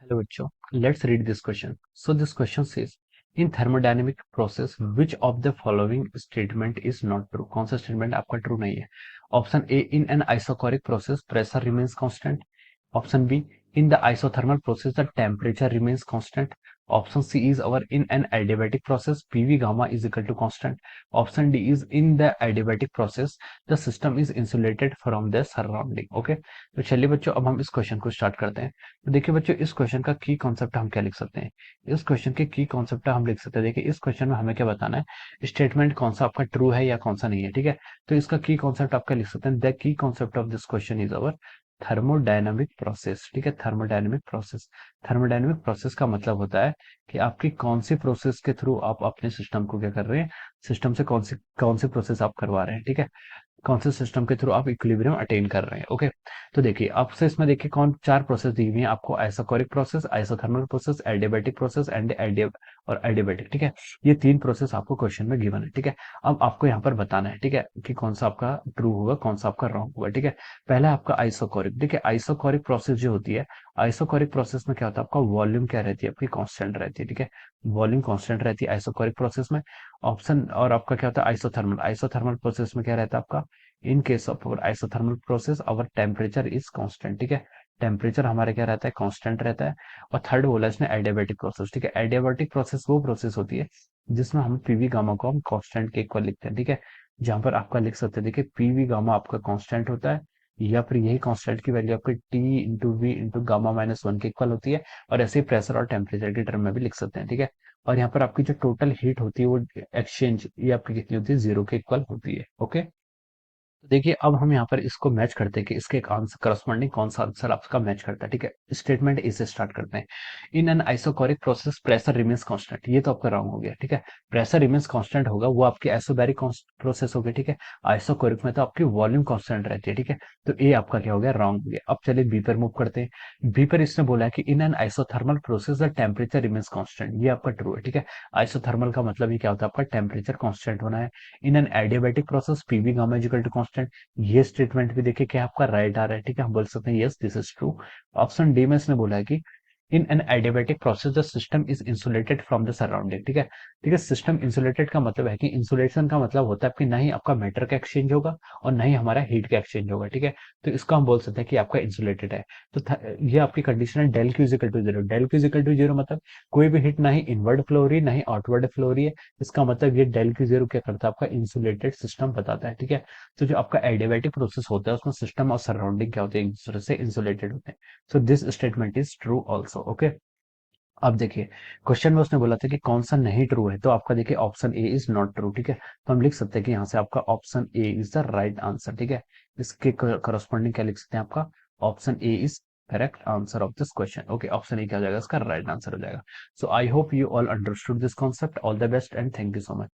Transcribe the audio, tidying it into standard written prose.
Hello बच्चों, let's read this question. So this question says, in thermodynamic process, which of the following statement is not true? कौन सा statement आपका true नहीं है? Option A, in an isochloric process, pressure remains constant. Option B, in the isothermal process, the temperature remains constant. Option C is our in an adiabatic process, PV gamma is equal to constant. Option D is in the adiabatic process, the system is insulated from the surrounding. Okay, तो चलिए बच्चों, अब हम इस question को start करते हैं। तो देखिए बच्चों, इस क्वेश्चन का की कॉन्सेप्ट हम क्या लिख सकते हैं? इस क्वेश्चन के की कॉन्सेप्ट हम लिख सकते हैं। देखिए, इस क्वेश्चन में हमें क्या बताना है, स्टेटमेंट कौन सा आपका ट्रू है या कौन सा नहीं है। ठीक है, तो इसका की कॉन्सेप्ट आपका लिख सकते हैं, the key concept of this question is our thermodynamic process. ठीक है, थर्मोडायनामिक प्रोसेस। थर्मोडायनामिक प्रोसेस का मतलब होता है कि आपकी कौन सी प्रोसेस के थ्रू आप अपने सिस्टम को क्या कर रहे हैं, सिस्टम से कौन सी प्रोसेस आप करवा रहे हैं। ठीक है, कौन से सिस्टम के थ्रू आप इक्विलिब्रियम अटेन कर रहे हैं। ओके, तो देखिए आपसे इसमें देखिए कौन चार प्रोसेस दी हुई है आपको, isochoric process, isothermal process, adiabatic process and adiabatic. ठीक है, ये तीन प्रोसेस आपको क्वेश्चन में गिवन है। ठीक है, अब आपको यहाँ पर बताना है, ठीक है, कि कौन सा आपका ट्रू होगा, कौन सा आपका रॉन्ग होगा। ठीक है, पहला आपका आइसोकोरिक। देखिए, आइसोकोरिक प्रोसेस जो होती है, आइसोकोरिक प्रोसेस में क्या होता है, आपका वॉल्यूम क्या रहती है, आपकी कांस्टेंट रहती है। ठीक है, वॉल्यूम कांस्टेंट रहती है आइसोकोरिक प्रोसेस में। ऑप्शन और आपका क्या होता है, आइसोथर्मल। आइसोथर्मल प्रोसेस में क्या रहता है आपका, in case of our isothermal process our temperature is constant. ठीक है, टेम्परेचर हमारे क्या रहता है, कांस्टेंट रहता है। और थर्ड बोला इसने एडियाबैटिक प्रोसेस। ठीक है, एडियाबैटिक प्रोसेस वो प्रोसेस होती है जिसमें हम पीवी गामा को हम कांस्टेंट के इक्वल लिखते हैं। ठीक है, जहां पर आपका लिख सकते हैं, देखिए पीवी गामा आपका कांस्टेंट होता है, या फिर यही कांस्टेंट की वैल्यू आपकी T into V into gamma minus one के इक्वल होती है। और ऐसे ही प्रेशर और टेम्परेचर की टर्म में भी लिख सकते हैं। ठीक है, और यहाँ पर आपकी जो टोटल हीट होती है वो एक्सचेंज, ये आपकी कितनी होती है, जीरो के इक्वल होती है। ओके, तो देखिए अब हम यहाँ पर इसको मैच करते हैं कि इसके एक आंसर करस्पॉन्डिंग कौन सा आंसर आपका मैच करता है। ठीक है, स्टेटमेंट ए से स्टार्ट करते हैं। In an isochoric process pressure remains constant, ये तो आपका रॉन्ग हो गया। ठीक है, प्रेशर रिमेन्स कांस्टेंट होगा वो आपकी आइसोबैरिक प्रोसेस होगी। ठीक है, आइसोकोरिक में तो आपकी वॉल्यूम कांस्टेंट रहती है। ठीक है, तो ए आपका क्या हो गया, रॉन्ग हो गया। अब चलिए बी पर मूव करते हैं। बी पर इसने बोला है कि in an isothermal process the temperature remains constant, ये आपका ट्रू है। ठीक है, आइसोथर्मल का मतलब ही क्या होता है, आपका टेम्परेचर कांस्टेंट होना है। In an adiabatic process PV gamma is equal to constant, ये स्टेटमेंट भी देखिए क्या आपका राइट आ रहा है। ठीक है, हम बोल सकते हैं yes this is true. Option D में इसने बोला है कि इन an adiabatic process the system is insulated from the surrounding. ठीक है, ठीक है, सिस्टम इंसुलेटेड का मतलब है कि इंसुलेशन का मतलब होता है कि ना ही आपका मैटर का एक्सचेंज होगा और ना ही हमारा हीट का एक्सचेंज होगा। ठीक है, तो इसको हम बोल सकते हैं कि आपका इंसुलेटेड है। तो ये आपकी कंडीशन है del Q is equal to zero. Del Q is equal to zero मतलब कोई भी हीट ना ही इनवर्ड फ्लो हो रही है ना ही आउटवर्ड फ्लो हो रही है। इसका मतलब ये डेल क्यू जीरो क्या करता है, आपका इंसुलेटेड सिस्टम बताता है। ठीक है, तो जो आपका एडियाबैटिक प्रोसेस होता है उसमें सिस्टम और सराउंडिंग क्या होते हैं, एक दूसरे से इंसुलेटेड होते हैं। So this statement is true also. Okay, अब देखिए क्वेश्चन में उसने बोला था कि कौन सा नहीं ट्रू है, तो आपका देखिए option A is not true. ठीक है, तो हम लिख सकते हैं कि यहाँ से आपका option A is the right answer. ठीक है, इसके करस्पॉन्डिंग क्या लिख सकते हैं, आपका option A is correct answer of this question. Okay, option A क्या हो जाएगा, इसका राइट आंसर हो जाएगा। So I hope you all understood this concept. All the best and thank you so much.